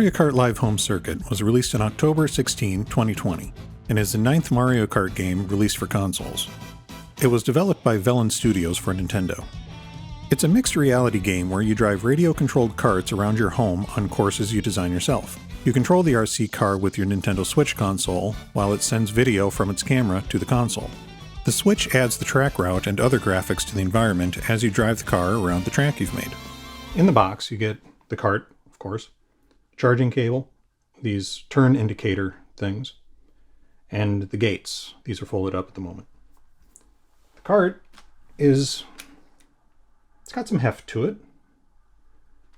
Mario Kart Live Home Circuit was released on October 16, 2020, and is the 9th Mario Kart game released for consoles. It was developed by Velan Studios for Nintendo. It's a mixed reality game where you drive radio-controlled carts around your home on courses you design yourself. You control the RC car with your Nintendo Switch console, while it sends video from its camera to the console. The Switch adds the track route and other graphics to the environment as you drive the car around the track you've made. In the box, you get the cart, of course, charging cable, these turn indicator things, and the gates. These are folded up at the moment. The cart it's got some heft to it.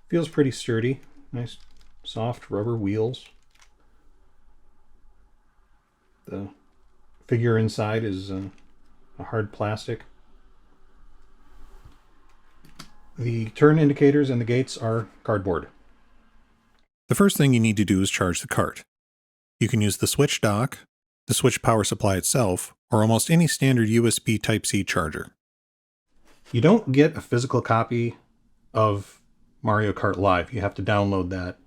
Feels pretty sturdy. Nice soft rubber wheels. The figure inside is a hard plastic. The turn indicators and the gates are cardboard. The first thing you need to do is charge the cart. You can use the Switch dock, the Switch power supply itself, or almost any standard USB Type-C charger. You don't get a physical copy of Mario Kart Live. You have to download that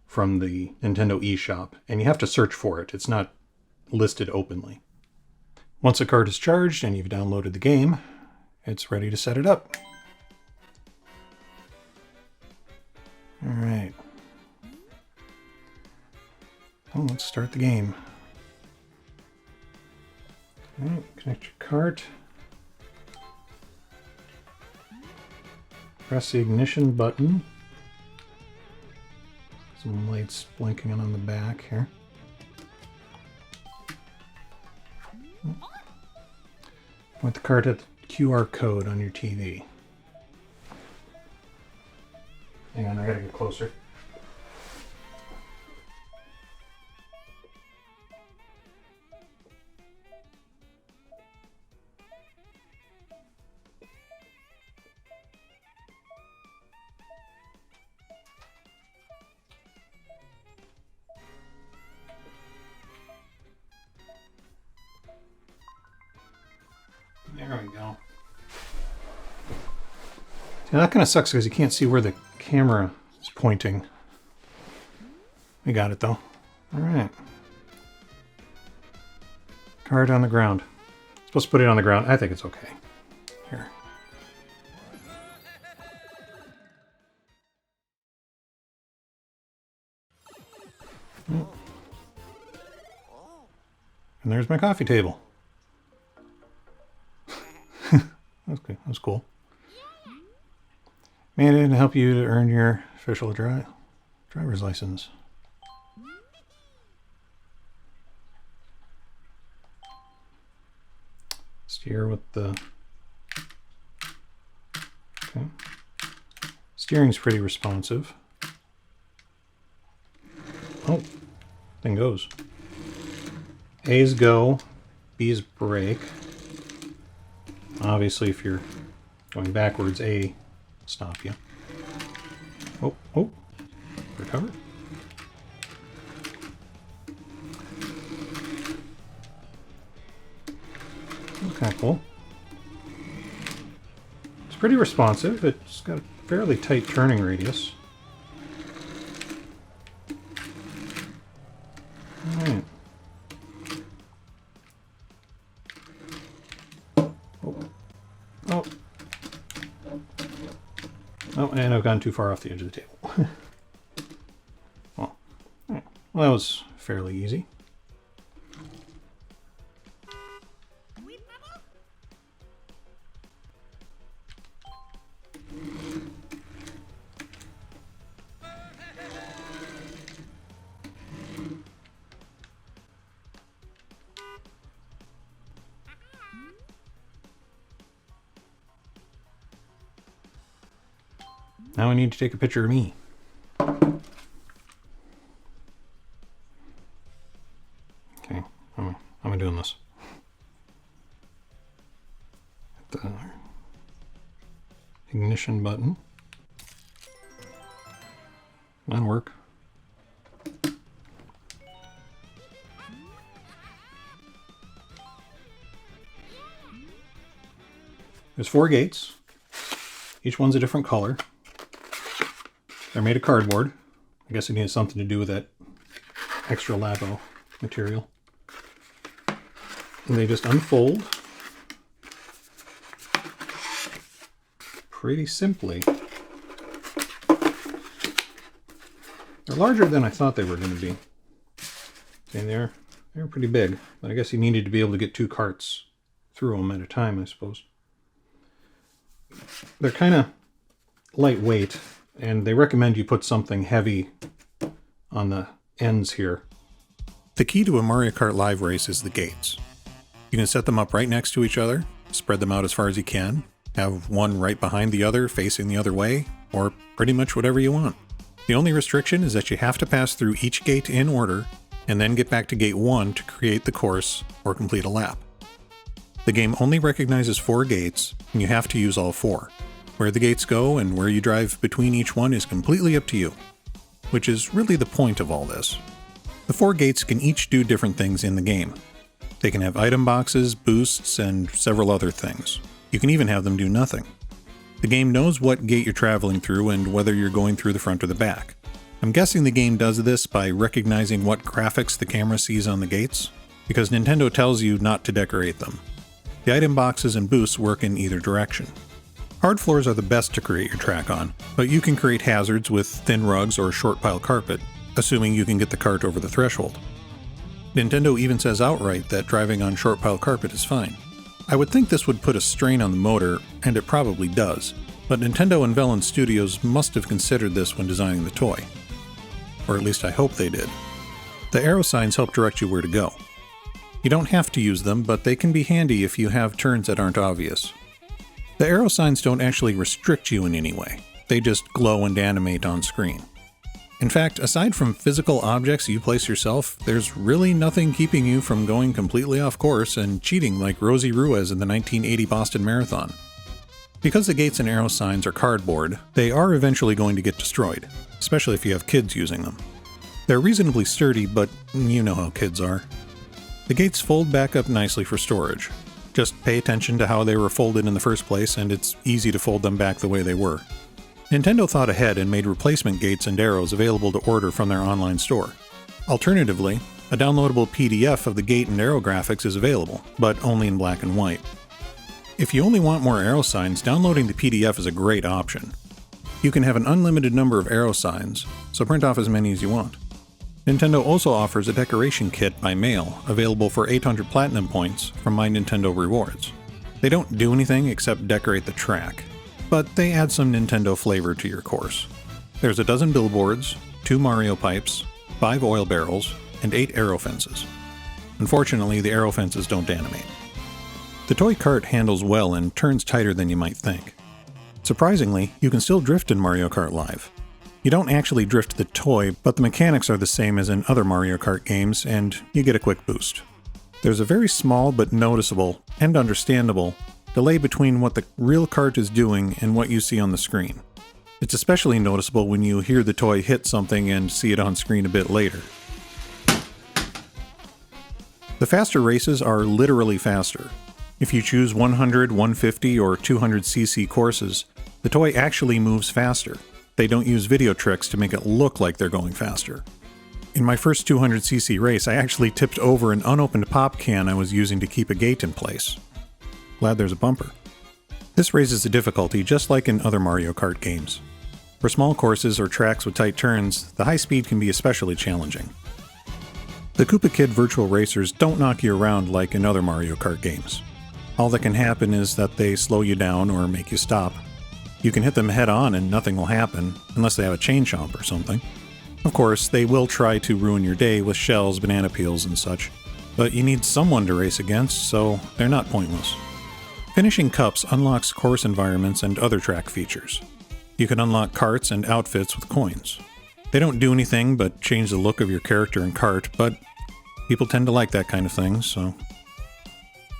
from the Nintendo eShop, and you have to search for it. It's not listed openly. Once the cart is charged and you've downloaded the game, it's ready to set it up. All right. Well, let's start the game. All right, connect your cart. Press the ignition button. Some lights blinking on the back here. Point the cart at the QR code on your TV. Hang on, I gotta get closer. There we go. Yeah, that kind of sucks because you can't see where the camera is pointing. We got it though. All right. Card on the ground. Supposed to put it on the ground. I think it's okay. Here. Oh. And there's my coffee table. Okay, that's cool. Made it to help you to earn your official driver's license. Steer with the... Okay. Steering's pretty responsive. Oh, thing goes. A is go, B is brake. Obviously, if you're going backwards, A will stop you. Oh, recover. Okay, cool. It's pretty responsive. It's got a fairly tight turning radius. All right. Oh, and I've gone too far off the edge of the table. Well, that was fairly easy. Now I need to take a picture of me. Okay, I'm doing this. Hit the ignition button. That'll work. There's 4 gates. Each one's a different color. They're made of cardboard. I guess it needs something to do with that extra Labo material. And they just unfold pretty simply. They're larger than I thought they were going to be. And they're pretty big, but I guess you needed to be able to get 2 carts through them at a time, I suppose. They're kind of lightweight, and they recommend you put something heavy on the ends here. The key to a Mario Kart Live race is the gates. You can set them up right next to each other, spread them out as far as you can, have one right behind the other facing the other way, or pretty much whatever you want. The only restriction is that you have to pass through each gate in order, and then get back to gate 1 to create the course or complete a lap. The game only recognizes 4 gates, and you have to use all 4. Where the gates go and where you drive between each one is completely up to you, which is really the point of all this. The 4 gates can each do different things in the game. They can have item boxes, boosts, and several other things. You can even have them do nothing. The game knows what gate you're traveling through and whether you're going through the front or the back. I'm guessing the game does this by recognizing what graphics the camera sees on the gates, because Nintendo tells you not to decorate them. The item boxes and boosts work in either direction. Hard floors are the best to create your track on, but you can create hazards with thin rugs or short pile carpet, assuming you can get the cart over the threshold. Nintendo even says outright that driving on short pile carpet is fine. I would think this would put a strain on the motor, and it probably does, but Nintendo and Velan Studios must have considered this when designing the toy. Or at least I hope they did. The arrow signs help direct you where to go. You don't have to use them, but they can be handy if you have turns that aren't obvious. The arrow signs don't actually restrict you in any way, they just glow and animate on screen. In fact, aside from physical objects you place yourself, there's really nothing keeping you from going completely off course and cheating like Rosie Ruiz in the 1980 Boston Marathon. Because the gates and arrow signs are cardboard, they are eventually going to get destroyed, especially if you have kids using them. They're reasonably sturdy, but you know how kids are. The gates fold back up nicely for storage. Just pay attention to how they were folded in the first place, and it's easy to fold them back the way they were. Nintendo thought ahead and made replacement gates and arrows available to order from their online store. Alternatively, a downloadable PDF of the gate and arrow graphics is available, but only in black and white. If you only want more arrow signs, downloading the PDF is a great option. You can have an unlimited number of arrow signs, so print off as many as you want. Nintendo also offers a decoration kit by mail, available for 800 Platinum points from My Nintendo Rewards. They don't do anything except decorate the track, but they add some Nintendo flavor to your course. There's a dozen billboards, 2 Mario pipes, 5 oil barrels, and 8 arrow fences. Unfortunately, the arrow fences don't animate. The toy cart handles well and turns tighter than you might think. Surprisingly, you can still drift in Mario Kart Live. You don't actually drift the toy, but the mechanics are the same as in other Mario Kart games, and you get a quick boost. There's a very small but noticeable, and understandable, delay between what the real kart is doing and what you see on the screen. It's especially noticeable when you hear the toy hit something and see it on screen a bit later. The faster races are literally faster. If you choose 100, 150, or 200cc courses, the toy actually moves faster. They don't use video tricks to make it look like they're going faster. In my first 200cc race, I actually tipped over an unopened pop can I was using to keep a gate in place. Glad there's a bumper. This raises the difficulty just like in other Mario Kart games. For small courses or tracks with tight turns, the high speed can be especially challenging. The Koopa Kid virtual racers don't knock you around like in other Mario Kart games. All that can happen is that they slow you down or make you stop. You can hit them head on and nothing will happen, unless they have a chain chomp or something. Of course, they will try to ruin your day with shells, banana peels, and such, but you need someone to race against, so they're not pointless. Finishing cups unlocks course environments and other track features. You can unlock carts and outfits with coins. They don't do anything but change the look of your character and cart, but people tend to like that kind of thing, so...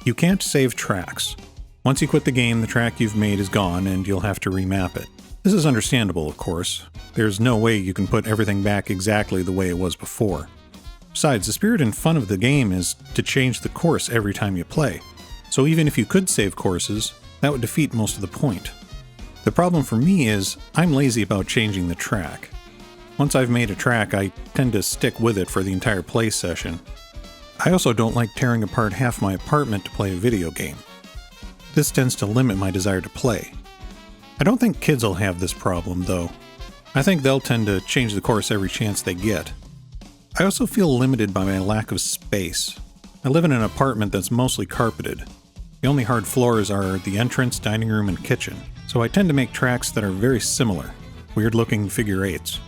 You can't save tracks. Once you quit the game, the track you've made is gone and you'll have to remap it. This is understandable, of course. There's no way you can put everything back exactly the way it was before. Besides, the spirit and fun of the game is to change the course every time you play. So even if you could save courses, that would defeat most of the point. The problem for me is, I'm lazy about changing the track. Once I've made a track, I tend to stick with it for the entire play session. I also don't like tearing apart half my apartment to play a video game. This tends to limit my desire to play. I don't think kids will have this problem, though. I think they'll tend to change the course every chance they get. I also feel limited by my lack of space. I live in an apartment that's mostly carpeted. The only hard floors are the entrance, dining room, and kitchen, so I tend to make tracks that are very similar, weird-looking figure eights.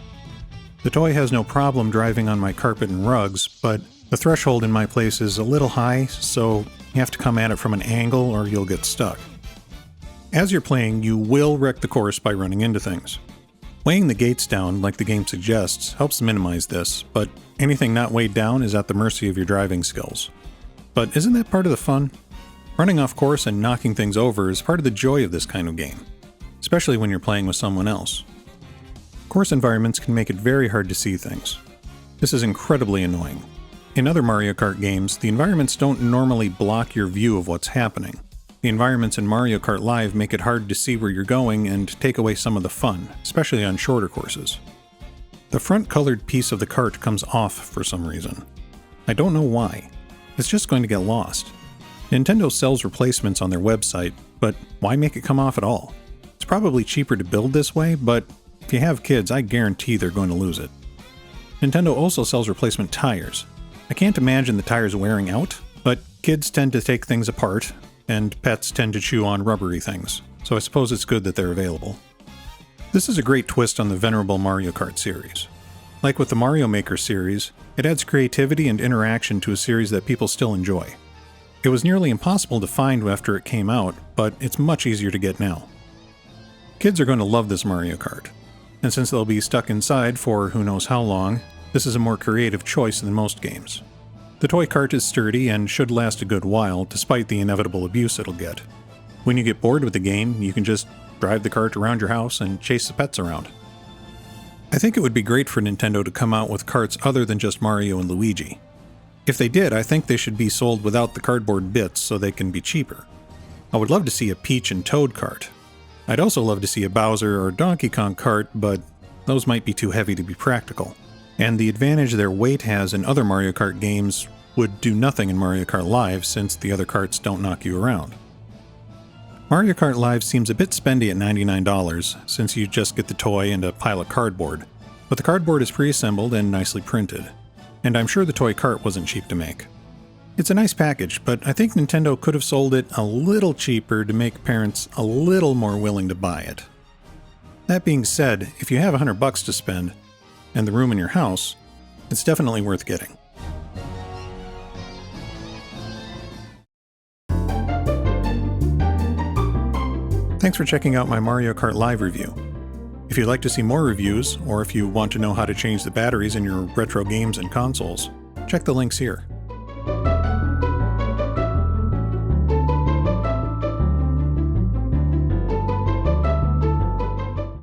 The toy has no problem driving on my carpet and rugs, but the threshold in my place is a little high, so you have to come at it from an angle or you'll get stuck. As you're playing, you will wreck the course by running into things. Weighing the gates down, like the game suggests, helps minimize this, but anything not weighed down is at the mercy of your driving skills. But isn't that part of the fun? Running off course and knocking things over is part of the joy of this kind of game, especially when you're playing with someone else. Course environments can make it very hard to see things. This is incredibly annoying. In other Mario Kart games, the environments don't normally block your view of what's happening. The environments in Mario Kart Live make it hard to see where you're going and take away some of the fun, especially on shorter courses. The front colored piece of the kart comes off for some reason. I don't know why. It's just going to get lost. Nintendo sells replacements on their website, but why make it come off at all? It's probably cheaper to build this way, but if you have kids, I guarantee they're going to lose it. Nintendo also sells replacement tires. I can't imagine the tires wearing out, but kids tend to take things apart, and pets tend to chew on rubbery things, so I suppose it's good that they're available. This is a great twist on the venerable Mario Kart series. Like with the Mario Maker series, it adds creativity and interaction to a series that people still enjoy. It was nearly impossible to find after it came out, but it's much easier to get now. Kids are going to love this Mario Kart, and since they'll be stuck inside for who knows how long, this is a more creative choice than most games. The toy kart is sturdy and should last a good while, despite the inevitable abuse it'll get. When you get bored with the game, you can just drive the kart around your house and chase the pets around. I think it would be great for Nintendo to come out with karts other than just Mario and Luigi. If they did, I think they should be sold without the cardboard bits so they can be cheaper. I would love to see a Peach and Toad kart. I'd also love to see a Bowser or Donkey Kong kart, but those might be too heavy to be practical. And the advantage their weight has in other Mario Kart games would do nothing in Mario Kart Live since the other karts don't knock you around. Mario Kart Live seems a bit spendy at $99 since you just get the toy and a pile of cardboard, but the cardboard is pre-assembled and nicely printed. And I'm sure the toy kart wasn't cheap to make. It's a nice package, but I think Nintendo could have sold it a little cheaper to make parents a little more willing to buy it. That being said, if you have $100 to spend, and the room in your house, it's definitely worth getting. Thanks for checking out my Mario Kart Live review. If you'd like to see more reviews, or if you want to know how to change the batteries in your retro games and consoles, check the links here.